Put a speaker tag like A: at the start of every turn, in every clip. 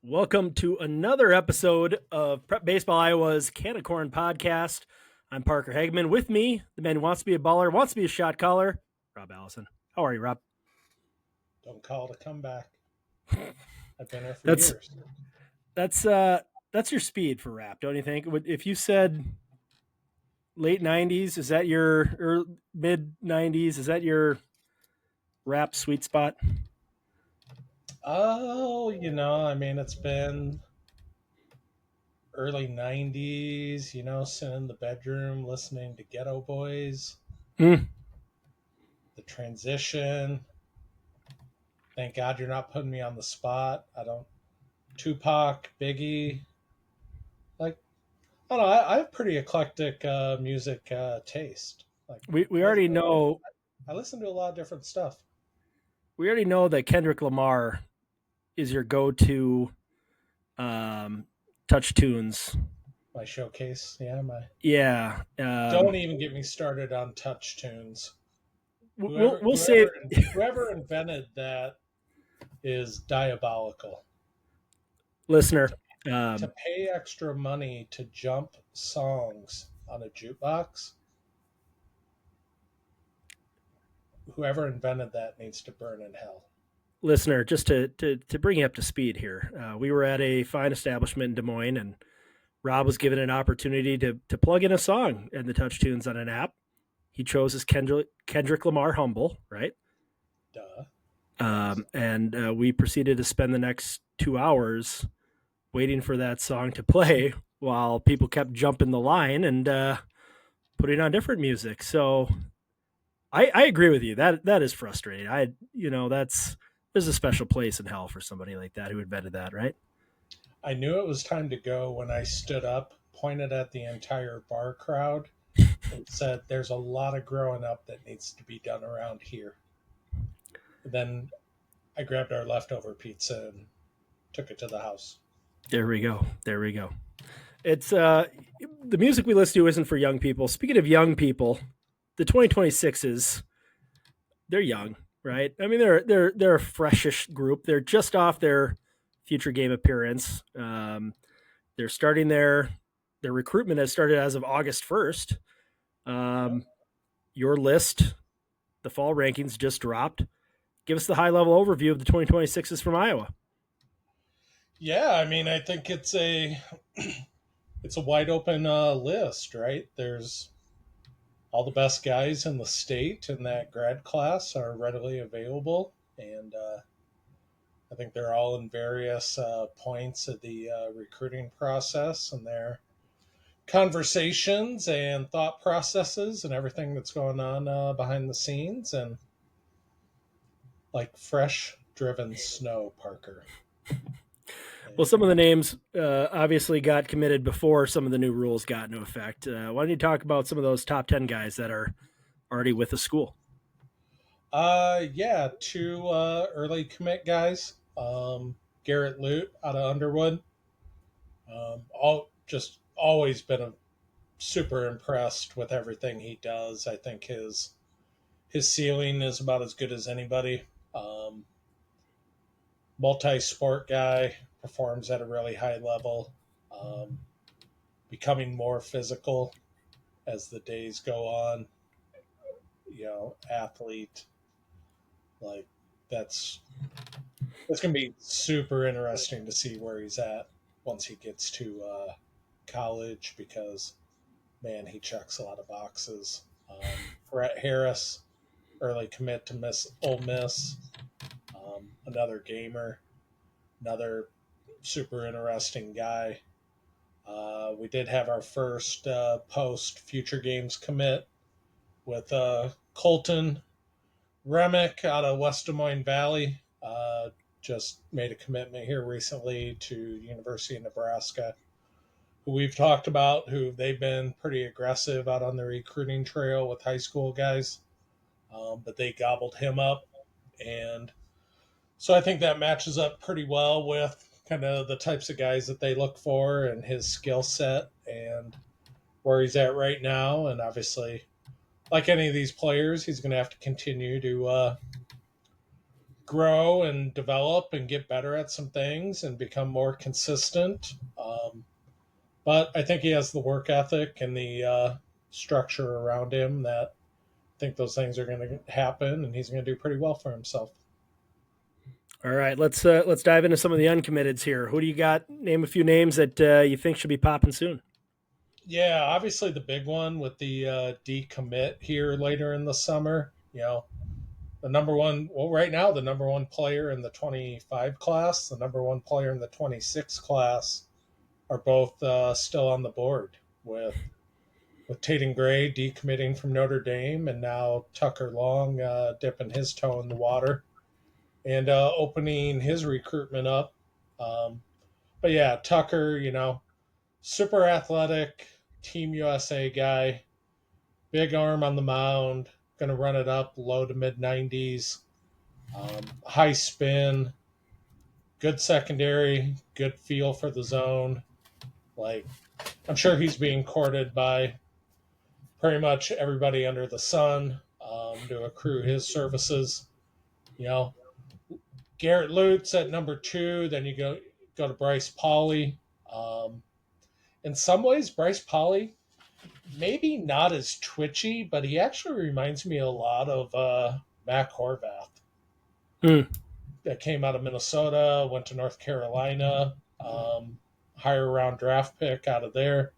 A: Welcome to another episode of Prep Baseball Iowa's Can of Corn podcast. I'm Parker Hageman. With me, the man who wants to be a baller, wants to be a shot caller, Rob Allison. How are you, Rob?
B: Don't call it a comeback. I've been here for
A: That's
B: years.
A: that's your speed for rap, don't you think? If you said late '90s, is that or mid '90s? Is that your rap sweet spot?
B: Oh, it's been early 90s, sitting in the bedroom listening to Ghetto Boys,
A: Mm.
B: the transition. Thank God you're not putting me on the spot. Tupac, Biggie. Like, I don't know, I have pretty eclectic music taste. Like,
A: We already know
B: I listen to a lot of different stuff.
A: that Kendrick Lamar is your go-to touch tunes.
B: My showcase,
A: Yeah.
B: Don't even get me started on touch tunes.
A: We'll say
B: Whoever invented that is diabolical.
A: Listener,
B: To pay extra money to jump songs on a jukebox, whoever invented that needs to burn in hell.
A: listener, just to bring you up to speed here, we were at a fine establishment in Des Moines, and Rob was given an opportunity to plug in a song in the touch tunes on an app. He chose his Kendrick Lamar "Humble," right?
B: Duh.
A: And we proceeded to spend the next 2 hours waiting for that song to play while people kept jumping the line and putting on different music. So I agree with you. That is frustrating. There's a special place in hell for somebody like that who invented that, right?
B: I knew it was time to go when I stood up, pointed at the entire bar crowd, and said, "There's a lot of growing up that needs to be done around here." And then I grabbed our leftover pizza and took it to the house.
A: There we go. It's the music we listen to isn't for young people. Speaking of young people, the 2026s, they're young, right? I mean, they're a freshish group. They're just off their future game appearance. They're starting their recruitment has started as of August 1st. Your list, the fall rankings just dropped. Give us the high level overview of the 2026s from Iowa.
B: Yeah, I mean, I think it's a wide open list, right? There's all the best guys in the state in that grad class are readily available, and I think they're all in various points of the recruiting process and their conversations and thought processes and everything that's going on behind the scenes, and like fresh driven snow, Parker.
A: Well, some of the names obviously got committed before some of the new rules got into effect. Why don't you talk about some of those top 10 guys that are already with the school?
B: Yeah, two early commit guys. Garrett Lute out of Underwood. All just always been super impressed with everything he does. I think his ceiling is about as good as anybody. Um, Multi-sport guy, performs at a really high level. Um, Becoming more physical as the days go on. Athlete. Like that's it's gonna be super interesting to see where he's at once he gets to college, because man, he checks a lot of boxes. Brett Harris, early commit to Ole Miss, another gamer, another super interesting guy. We did have our first post future games commit with Colton Remick out of West Des Moines Valley. Just made a commitment here recently to University of Nebraska, who we've talked about, who they've been pretty aggressive out on the recruiting trail with high school guys, but they gobbled him up. And so I think that matches up pretty well with kind of the types of guys that they look for and his skill set and where he's at right now. And obviously, like any of these players, he's going to have to continue to grow and develop and get better at some things and become more consistent. But I think he has the work ethic and the structure around him that I think those things are going to happen, and he's going to do pretty well for himself.
A: All right, let's dive into some of the uncommitteds here. Who do you got? Name a few names that you think should be popping soon.
B: Yeah, obviously the big one with the decommit here later in the summer. The number one, well, right now, the number one player in the 25 class, the number one player in the 26 class are both still on the board with Tatum Gray decommitting from Notre Dame, and now Tucker Long dipping his toe in the water and opening his recruitment up. Um, but yeah, Tucker, super athletic, Team USA guy, big arm on the mound, going to run it up low to mid 90s, high spin, good secondary, good feel for the zone. Like, I'm sure he's being courted by pretty much everybody under the sun to accrue his services. You know, Garrett Lute's at number two. Then you go to Bryce Pauly. Um, in some ways, Bryce Pauly maybe not as twitchy, but he actually reminds me a lot of Mac Horvath
A: Hmm.
B: that came out of Minnesota, went to North Carolina, higher round draft pick out of there.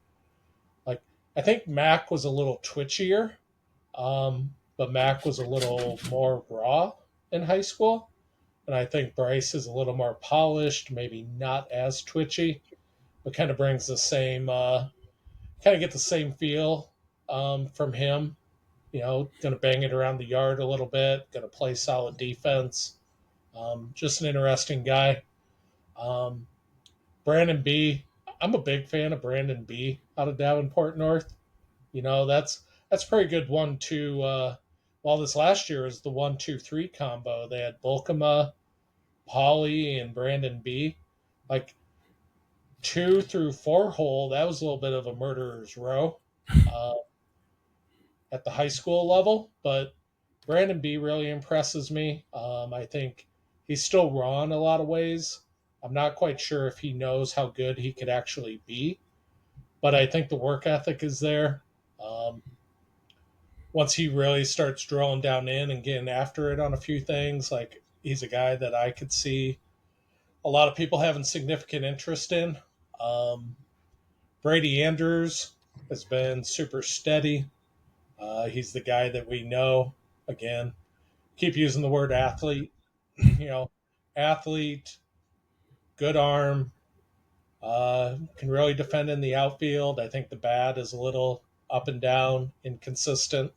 B: Like, I think Mac was a little twitchier, but Mac was a little more raw in high school. And I think Bryce is a little more polished, maybe not as twitchy, but kind of brings the same, kind of get the same feel from him. Going to bang it around the yard a little bit, going to play solid defense. Just an interesting guy. Um, Brandon B. I'm a big fan of Brandon B. out of Davenport North. That's pretty good 1-2. While this last year was the 1-2-3 combo, they had Bulkema, Pauly, and Brandon B. Like 2 through 4 hole, that was a little bit of a murderer's row uh, at the high school level. But Brandon B really impresses me. I think he's still raw in a lot of ways. I'm not quite sure if he knows how good he could actually be, but I think the work ethic is there. Um, Once he really starts drilling down in and getting after it on a few things, like he's a guy that I could see a lot of people having significant interest in. Um, Brady Andrews has been super steady. He's the guy that we know. Again, keep using the word athlete. you know, Athlete, good arm, can really defend in the outfield. I think the bat is a little up and down, inconsistent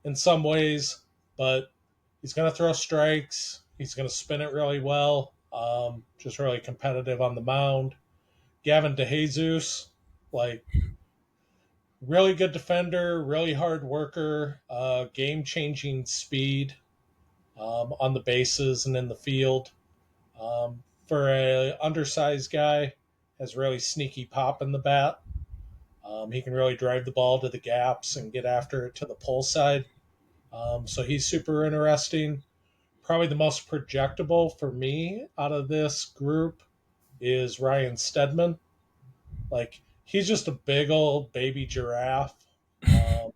B: in some ways, but he's going to throw strikes. He's going to spin it really well. Just really competitive on the mound. Gavin DeJesus, like really good defender, really hard worker, game changing speed on the bases and in the field. For a undersized guy, has really sneaky pop in the bat. He can really drive the ball to the gaps and get after it to the pull side. So he's super interesting. Probably the most projectable for me out of this group is Ryan Stedman. Like, he's just a big old baby giraffe. Um,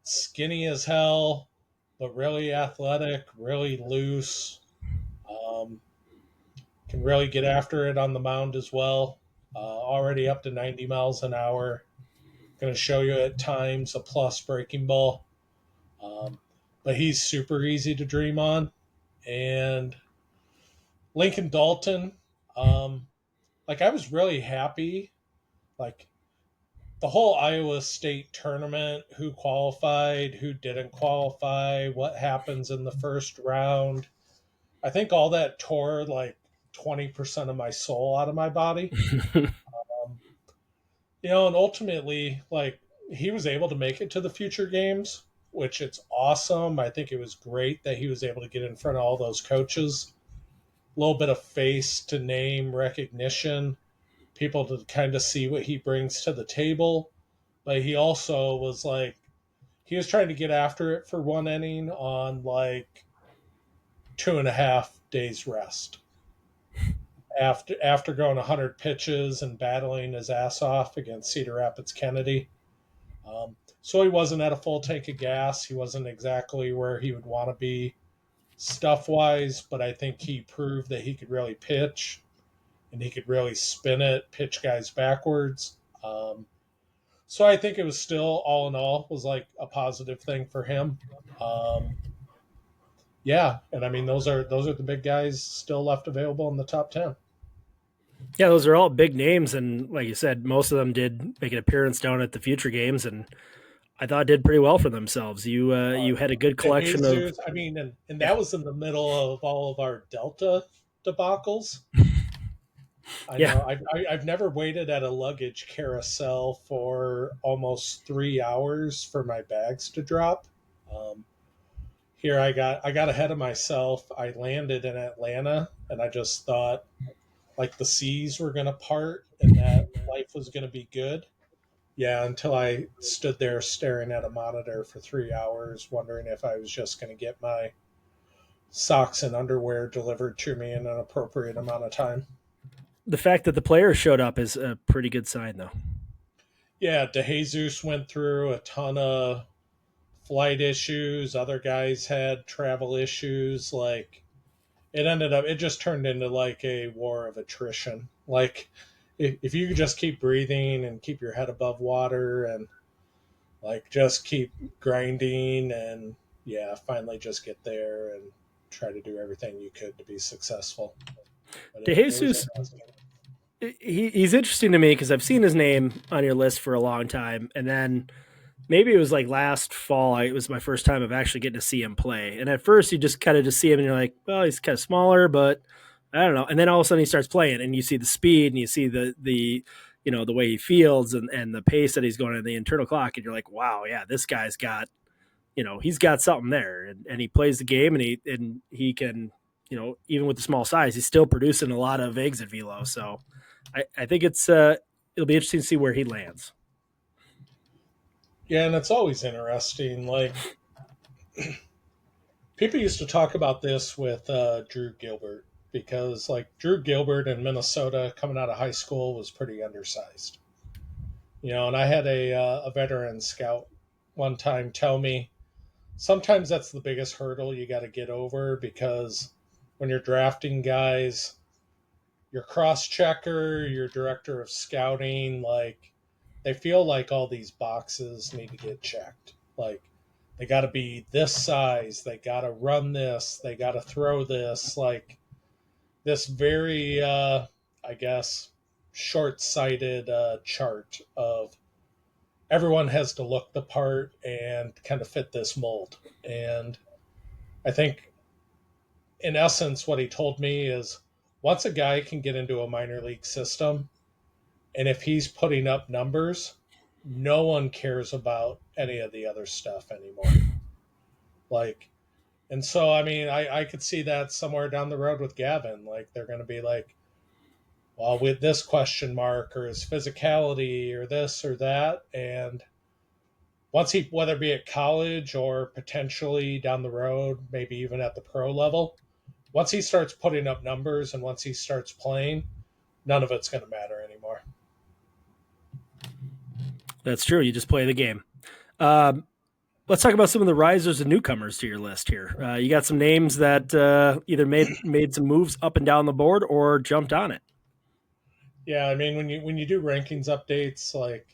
B: Skinny as hell, but really athletic, really loose. Um, can really get after it on the mound as well. Already up to 90 miles an hour. Going to show you at times a plus breaking ball. Um, but he's super easy to dream on. And Lincoln Dalton, like I was really happy. Like the whole Iowa State tournament, who qualified, who didn't qualify, what happens in the first round. I think all that tore like 20% of my soul out of my body. Um, and ultimately, like he was able to make it to the future games, which it's awesome. I think it was great that he was able to get in front of all those coaches. A little bit of face to name recognition, people to kind of see what he brings to the table. But he also was like, he was trying to get after it for one inning on like 2.5 days rest after going 100 pitches and battling his ass off against Cedar Rapids Kennedy. So he wasn't at a full tank of gas. He wasn't exactly where he would want to be stuff wise, but I think he proved that he could really pitch and he could really spin it, pitch guys backwards. So I think it was still, all in all, was like a positive thing for him. Um, yeah, and I mean those are the big guys still left available in the top 10.
A: Yeah, those are all big names, and like you said, most of them did make an appearance down at the future games, and I thought did pretty well for themselves. You had a good
B: The
A: collection of
B: Jesus, I mean, and
A: yeah
B: that was in the middle of all of our Delta debacles. I
A: yeah.
B: know I've never waited at a luggage carousel for almost 3 hours for my bags to drop. Um, Here I got ahead of myself. I landed in Atlanta, and I just thought like the seas were going to part and that life was going to be good. Yeah, until I stood there staring at a monitor for 3 hours, wondering if I was just going to get my socks and underwear delivered to me in an appropriate amount of time.
A: The fact that the players showed up is a pretty good sign, though.
B: Yeah, DeJesus went through a ton of flight issues. Other guys had travel issues. Like it just turned into like a war of attrition. Like if you could just keep breathing and keep your head above water and like just keep grinding and yeah, finally just get there and try to do everything you could to be successful. But it was
A: DeJesus,
B: interesting.
A: he's interesting to me because I've seen his name on your list for a long time, and then maybe it was like last fall. It was my first time of actually getting to see him play, and at first you just kind of just see him, and you're like, well, he's kind of smaller, but I don't know. And then all of a sudden he starts playing, and you see the speed, and you see the the way he fields and the pace that he's going in the internal clock, and you're like, wow, yeah, this guy's got he's got something there, and he plays the game, and he can even with the small size, he's still producing a lot of eggs at velo. So I think it'll be interesting to see where he lands.
B: Yeah, and it's always interesting. Like people used to talk about this with Drew Gilbert because like Drew Gilbert in Minnesota coming out of high school was pretty undersized. And I had a veteran scout one time tell me sometimes that's the biggest hurdle you got to get over because when you're drafting guys, your cross checker, your director of scouting, like they feel like all these boxes need to get checked. Like they got to be this size, they got to run this, they got to throw this, like this very, I guess, short sighted chart of everyone has to look the part and kind of fit this mold. And I think, in essence, what he told me is once a guy can get into a minor league system, and if he's putting up numbers, no one cares about any of the other stuff anymore. Like, and so, I mean, I could see that somewhere down the road with Gavin. Like, they're going to be like, well, with this question mark or his physicality or this or that. And once he, whether it be at college or potentially down the road, maybe even at the pro level, once he starts putting up numbers and once he starts playing, none of it's going to matter anymore.
A: That's true. You just play the game. Um, let's talk about some of the risers and newcomers to your list here. You got some names that either made some moves up and down the board or jumped on it.
B: Yeah, I mean when you do rankings updates, like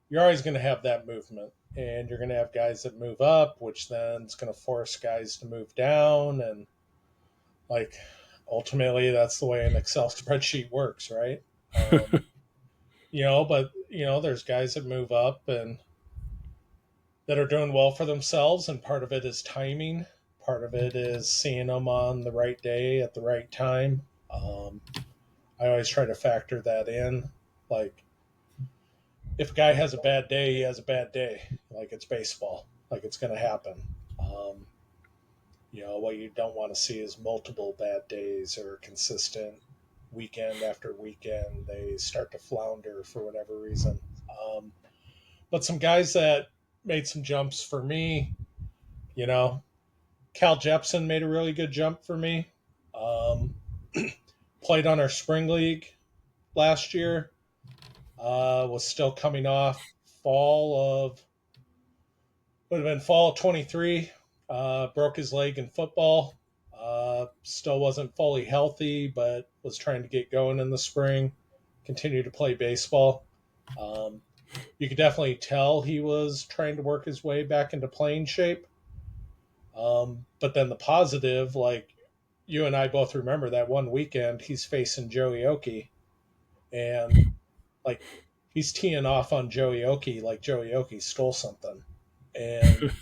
B: you're always going to have that movement, and you're going to have guys that move up, which then is going to force guys to move down, and like ultimately that's the way an Excel spreadsheet works, right? But there's guys that move up and that are doing well for themselves, and part of it is timing. Part of it is seeing them on the right day at the right time. I always try to factor that in. Like, if a guy has a bad day, he has a bad day. Like, it's baseball. Like, it's going to happen. Um, what you don't want to see is multiple bad days or consistent weekend after weekend. They start to flounder for whatever reason. Um, but some guys that made some jumps for me, you know, Cal Jepson made a really good jump for me. Um, Played on our spring league last year. Was still coming off fall of would have been fall of 23. Broke his leg in football. Still wasn't fully healthy, but was trying to get going in the spring. Continued to play baseball. Um, you could definitely tell he was trying to work his way back into playing shape. But then the positive, like you and I both remember that one weekend he's facing Joey Oki, and like he's teeing off on Joey Oki like Joey Oki stole something, and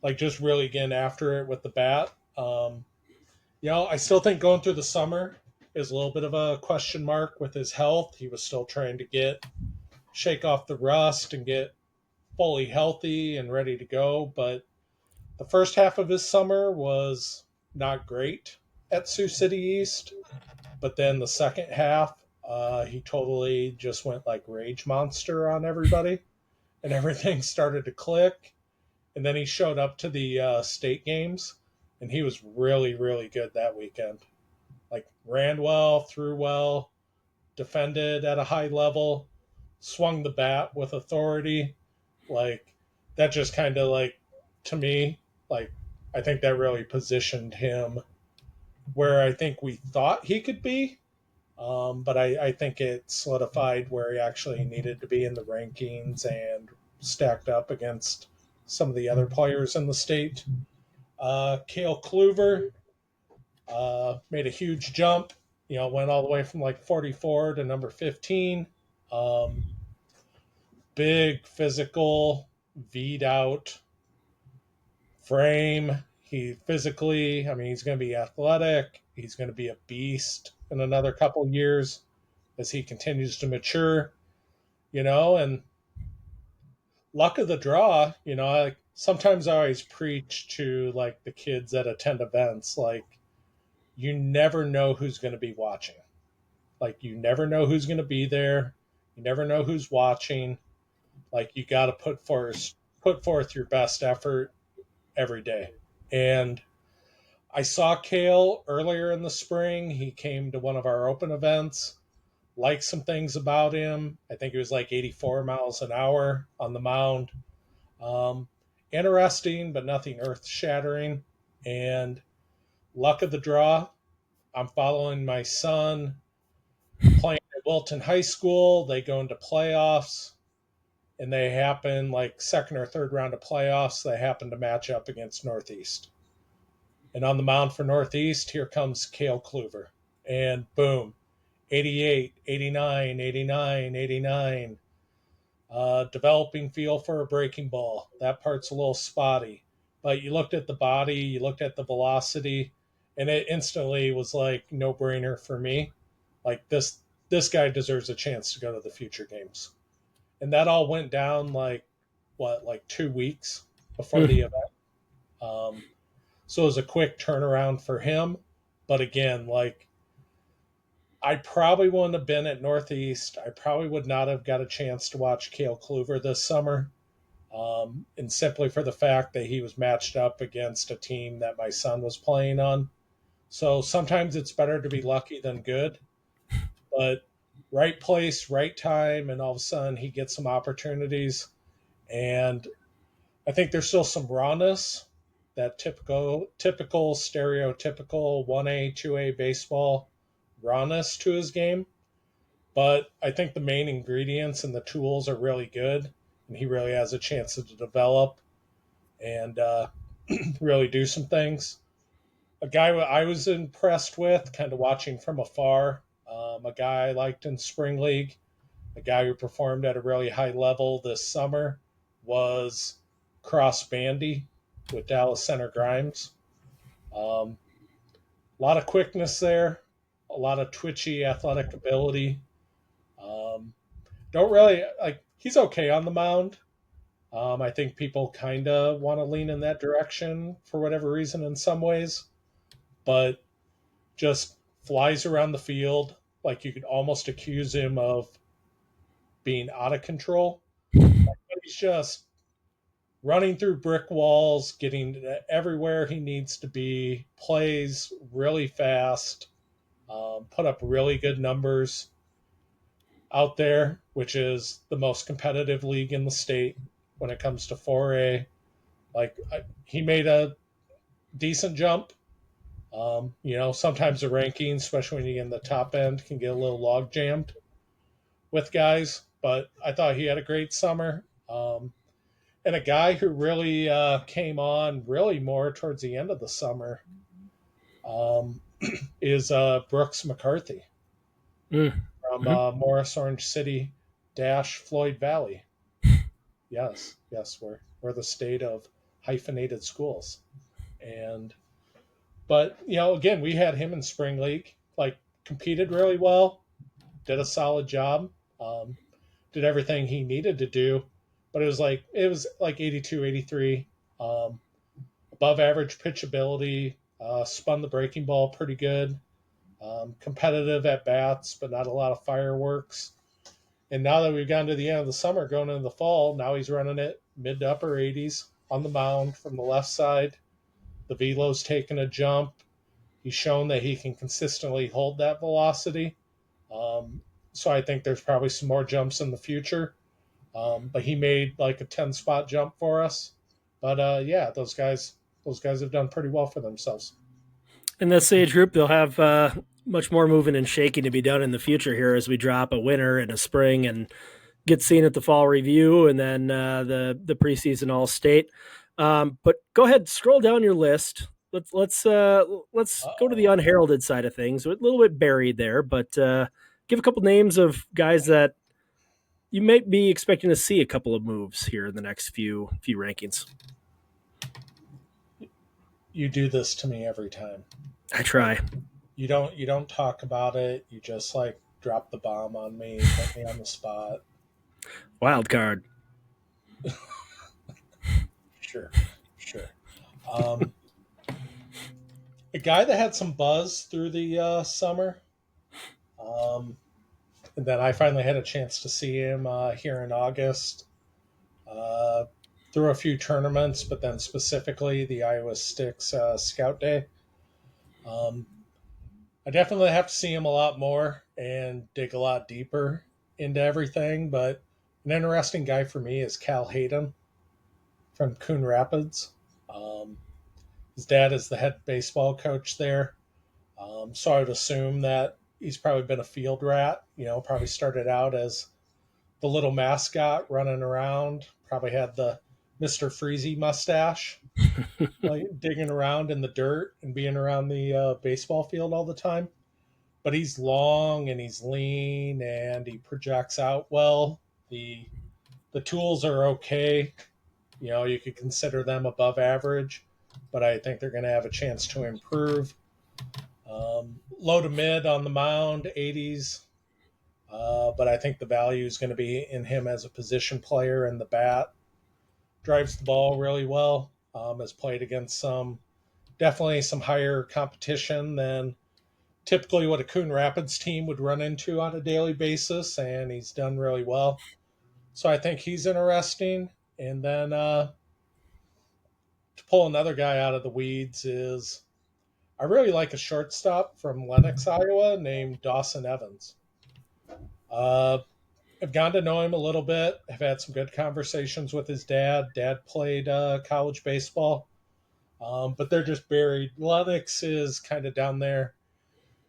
B: like just really getting after it with the bat. I still think going through the summer is a little bit of a question mark with his health. He was still trying to shake off the rust and get fully healthy and ready to go. But the first half of his summer was not great at Sioux City East. But then the second half, he totally just went like rage monster on everybody, and everything started to click. And then he showed up to the state games, and he was really, really good that weekend. Like ran well, threw well, defended at a high level, swung the bat with authority. Like that just kind of like to me, like I think that really positioned him where I think we thought he could be. But I think it solidified where he actually needed to be in the rankings and stacked up against some of the other players in the state. Cale Kluver made a huge jump. Went all the way from like 44 to number 15. Um, Big physical, V'd out frame. He physically, I mean, he's going to be athletic. He's going to be a beast in another couple years as he continues to mature, and luck of the draw, sometimes I always preach to like the kids that attend events, like you never know who's going to be watching. Like you never know who's going to be there. You never know who's watching. Like you got to put forth your best effort every day. And I saw Kale earlier in the spring. He came to one of our open events. Liked some things about him. I think it was like 84 miles an hour on the mound. Um, Interesting, but nothing earth shattering. And luck of the draw, I'm following my son playing at Wilton High School. They go into playoffs, and they happen like second or third round of playoffs. They happen to match up against Northeast. And on the mound for Northeast, here comes Cale Kluver. And boom, 88, 89, 89, 89. Developing feel for a breaking ball. That part's a little spotty. But you looked at the body, you looked at the velocity, and it instantly was like no brainer for me. Like this guy deserves a chance to go to the future games. And that all went down like what, like 2 weeks before the event. Um, so it was a quick turnaround for him. But again, like I probably wouldn't have been at Northeast. I probably would not have got a chance to watch Cale Kluver this summer. And simply for the fact that he was matched up against a team that my son was playing on. So sometimes it's better to be lucky than good. But right place, right time, and all of a sudden he gets some opportunities. And I think there's still some rawness, that typical, stereotypical 1A, 2A baseball rawness to his game. But I think the main ingredients and the tools are really good, and he really has a chance to develop and really do some things. A guy I was impressed with, kind of watching from afar, a guy I liked in spring league, a guy who performed at a really high level this summer, was Cross Bandy with Dallas Center Grimes. A lot of quickness there, a lot of twitchy athletic ability. Um, don't really like. He's okay on the mound. I think people kind of want to lean in that direction for whatever reason in some ways, but just flies around the field like you could almost accuse him of being out of control. But he's just running through brick walls, getting everywhere he needs to be, plays really fast, put up really good numbers out there, which is the most competitive league in the state when it comes to 4A. He made a decent jump. Sometimes the rankings, especially when you get in the top end, can get a little log jammed with guys. But I thought he had a great summer. And a guy who really came on really more towards the end of the summer um, is Brooks McCarthy from
A: Mm-hmm.
B: Morris Orange City dash Floyd Valley. Yes, we're the state of hyphenated schools. And but again, we had him in spring league, like competed really well, did a solid job, um, did everything he needed to do, but it was like 82, 83, um, above average pitchability, spun the breaking ball pretty good, competitive at bats, but not a lot of fireworks. And now that we've gotten to the end of the summer, going into the fall, now he's running it mid to upper 80s on the mound from the left side. The velo's taken a jump. He's shown that he can consistently hold that velocity. So I think there's probably some more jumps in the future. But he made like a 10 spot jump for us. But yeah, those guys have done pretty well for themselves.
A: In this age group, they'll have much more moving and shaking to be done in the future here as we drop a winter and a spring and get seen at the fall review and then the preseason all state. But go ahead, scroll down your list. Let's go to the
B: Uh-oh.
A: unheralded side of things. A little bit buried there, but give a couple names of guys that you may be expecting to see a couple of moves here in the next few rankings.
B: You do this to me every time.
A: I
B: Like
A: try.
B: you don't talk about it. You just like drop the bomb on me, put me on the spot.
A: Wild card.
B: Sure, sure. Um, a guy that had some buzz through the summer. Um, and then I finally had a chance to see him here in August uh, through a few tournaments, but then specifically the Iowa Sticks Scout Day. Um, I definitely have to see him a lot more and dig a lot deeper into everything. But an interesting guy for me is Cal Hayden from Coon Rapids. Um, his dad is the head baseball coach there. So I would assume that he's probably been a field rat, probably started out as the little mascot running around, probably had the Mr. Freezy mustache, like digging around in the dirt and being around the baseball field all the time. But he's long and he's lean and he projects out well. The tools are okay. You could consider them above average, but I think they're going to have a chance to improve. Low to mid on the mound, 80s. But I think the value is going to be in him as a position player and the bat. Drives the ball really well. Has played against definitely some higher competition than typically what a Coon Rapids team would run into on a daily basis, and he's done really well. So I think he's interesting. And then to pull another guy out of the weeds is I really like a shortstop from Lenox, Iowa, named Dawson Evans. Uh, I've gotten to know him a little bit. I've had some good conversations with his dad. Dad played college baseball, but they're just buried. Lenox is kind of down there.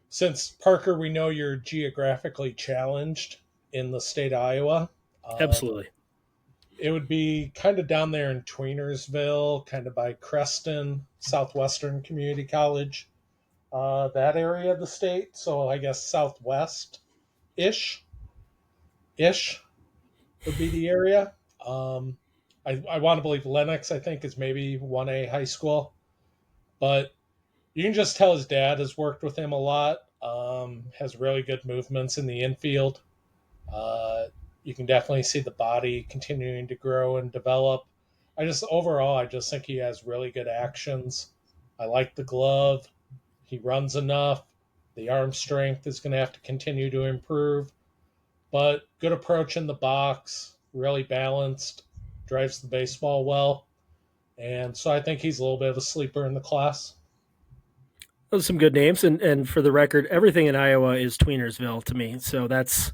B: Since Parker, we know you're geographically challenged in the state of Iowa. Um,
A: Absolutely.
B: it would be kind of down there in Tweenersville, kind of by Creston, Southwestern Community College, that area of the state. So I guess southwest ish would be the area. Um, I want to believe Lenox, I think, is maybe 1A high school, but you can just tell his dad has worked with him a lot, has really good movements in the infield. Uh, you can definitely see the body continuing to grow and develop. I just think he has really good actions. I like the glove. He runs enough. The arm strength is going to have to continue to improve, but good approach in the box, really balanced, drives the baseball well. And so I think he's a little bit of a sleeper in the class.
A: Those are some good names, and for the record, everything in Iowa is Tweenersville to me. So that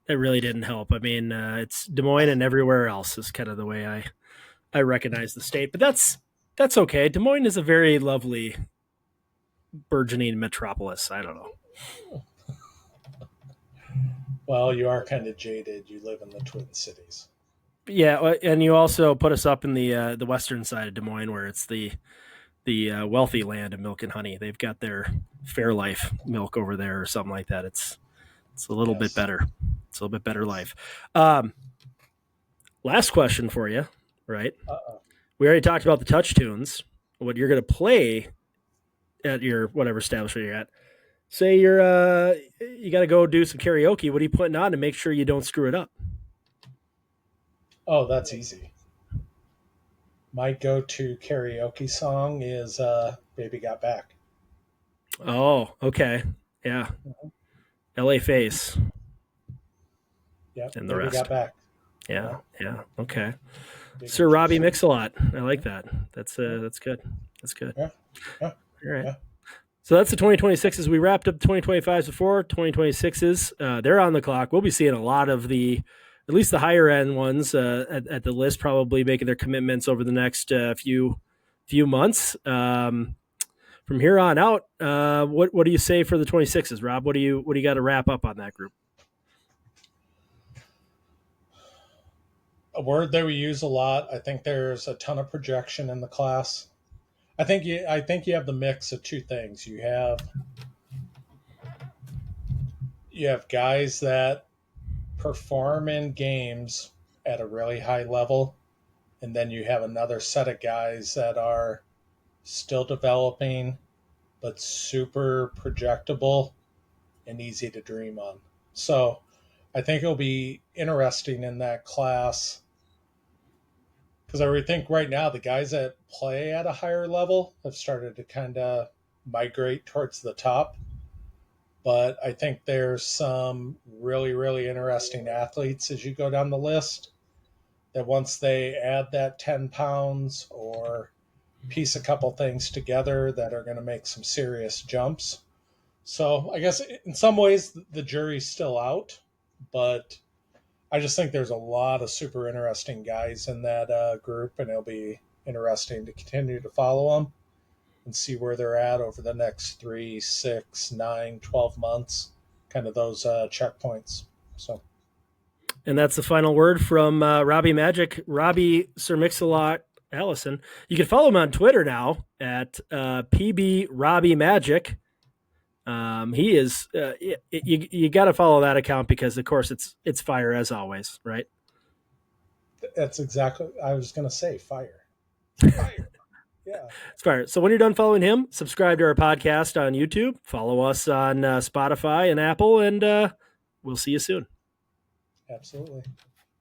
A: really didn't help. I mean, it's Des Moines and everywhere else is kind of the way I recognize the state, but that's okay. Des Moines is a very lovely burgeoning metropolis. I don't know.
B: Well, you are kind of jaded. You live in the Twin Cities.
A: Yeah, and you also put us up in the western side of Des Moines, where it's the wealthy land of milk and honey. They've got their Fairlife milk over there or something like that. It's a little bit better. It's a little bit better life. Last question for you, right? We already talked about the touch tunes. What you're going to play at your whatever establishment you're at. Say you got to go do some karaoke. What are you putting on to make sure you don't screw it up?
B: Oh, that's easy. My go-to karaoke song is "Baby Got Back."
A: Oh, okay, yeah.
B: Mm-hmm.
A: L.A. Face.
B: Yep,
A: and the
B: Baby
A: rest.
B: Got Back.
A: Yeah. Okay.
B: Big
A: Sir Robbie
B: juicy.
A: Mix-a-Lot. I like that. That's good. That's good.
B: Yeah.
A: All right.
B: Yeah.
A: So that's the 2026s. We wrapped up the 2025s before. 2026s, they're on the clock. We'll be seeing a lot of at least the higher end ones at the list, probably making their commitments over the next few months. From here on out, what do you say for the 26s, Rob? What do you got to wrap up on that group?
B: A word that we use a lot. I think there's a ton of projection in the class. I think you have the mix of two things. You have guys that perform in games at a really high level, and then you have another set of guys that are still developing but super projectable and easy to dream on. So I think it'll be interesting in that class because I would think right now the guys that play at a higher level have started to kind of migrate towards the top. But I think there's some really, really interesting athletes as you go down the list that once they add that 10 pounds or piece a couple things together that are going to make some serious jumps. So I guess in some ways the jury's still out, but I just think there's a lot of super interesting guys in that group, and it'll be interesting to continue to follow them and see where they're at over the next 3, 6, 9, 12 months, kind of those checkpoints. So,
A: And that's the final word from Robbie Sir Mix-a-Lot Allison. You can follow him on Twitter now at PB Robbie Magic. He is you got to follow that account because of course it's fire as always, right?
B: that's exactly I was going to say. Fire. Yeah.
A: It's fire. So when you're done following him, subscribe to our podcast on YouTube, follow us on Spotify and Apple, and we'll see you soon.
B: Absolutely.